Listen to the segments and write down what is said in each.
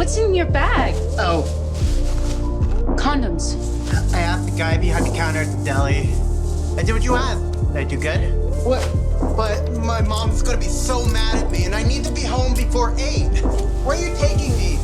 What's in your bag? Oh, Condoms. I asked the guy behind the counter at the deli. I did what you asked. Did I do good? What? But my mom's gonna be so mad at me, and I need to be home before 8. Where are you taking me?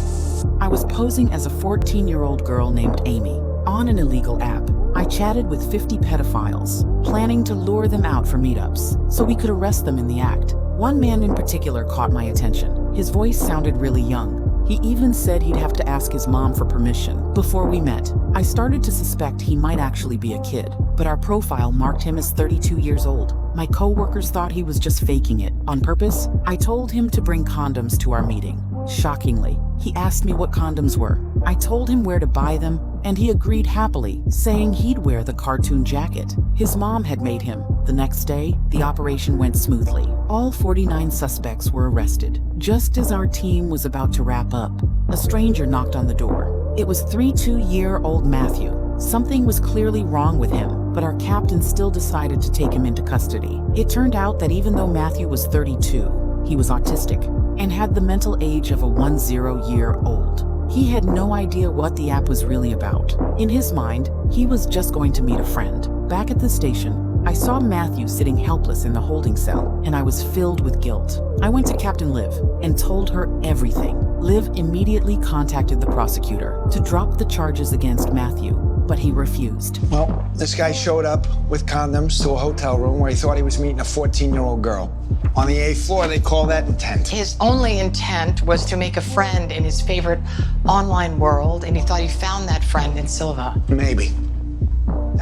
I was posing as a 14-year-old girl named Amy on an illegal app. I chatted with 50 pedophiles, planning to lure them out for meetups so we could arrest them in the act. One man in particular caught my attention. His voice sounded really young. He even said he'd have to ask his mom for permission before we met. I started to suspect he might actually be a kid, but our profile marked him as 32 years old. My co-workers thought he was just faking it on purpose. I told him to bring condoms to our meeting. Shockingly, he asked me what condoms were. I told him where to buy them, and he agreed happily, saying he'd wear the cartoon jacket his mom had made him. The next day, the operation went smoothly. All 49 suspects were arrested. Just as our team was about to wrap up, a stranger knocked on the door. It was 32-year-old Matthew. Something was clearly wrong with him, but our captain still decided to take him into custody. It turned out that even though Matthew was 32, he was autistic and had the mental age of a 10-year-old. He had no idea what the app was really about. In his mind, he was just going to meet a friend. Back at the station, I saw Matthew sitting helpless in the holding cell, and I was filled with guilt. I went to Captain Liv and told her everything. Liv immediately contacted the prosecutor to drop the charges against Matthew, but he refused. Well, this guy showed up with condoms to a hotel room where he thought he was meeting a 14-year-old girl. On the 8th floor, they call that intent. His only intent was to make a friend in his favorite online world, and he thought he found that friend in Silva. Maybe.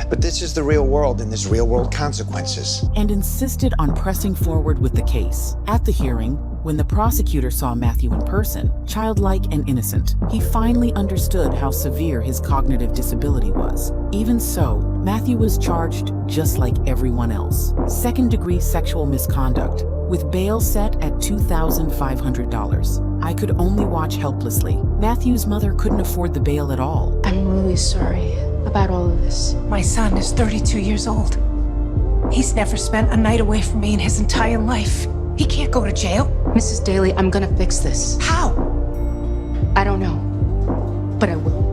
But this is the real world, and there's real-world consequences. And insisted on pressing forward with the case. At the hearing, when the prosecutor saw Matthew in person, childlike and innocent, he finally understood how severe his cognitive disability was. Even so, Matthew was charged just like everyone else. Second-degree sexual misconduct, with bail set at $2,500. I could only watch helplessly. Matthew's mother couldn't afford the bail at all. I'm really sorry about all of this. My son is 32 years old. He's never spent a night away from me in his entire life. He can't go to jail. Mrs. Daly, I'm gonna fix this. How? I don't know, but I will.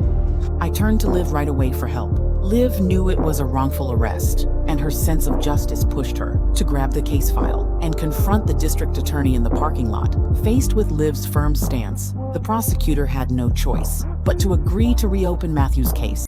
I turned to Liv right away for help. Liv knew it was a wrongful arrest, and her sense of justice pushed her to grab the case file and confront the district attorney in the parking lot. Faced with Liv's firm stance, the prosecutor had no choice but to agree to reopen Matthew's case.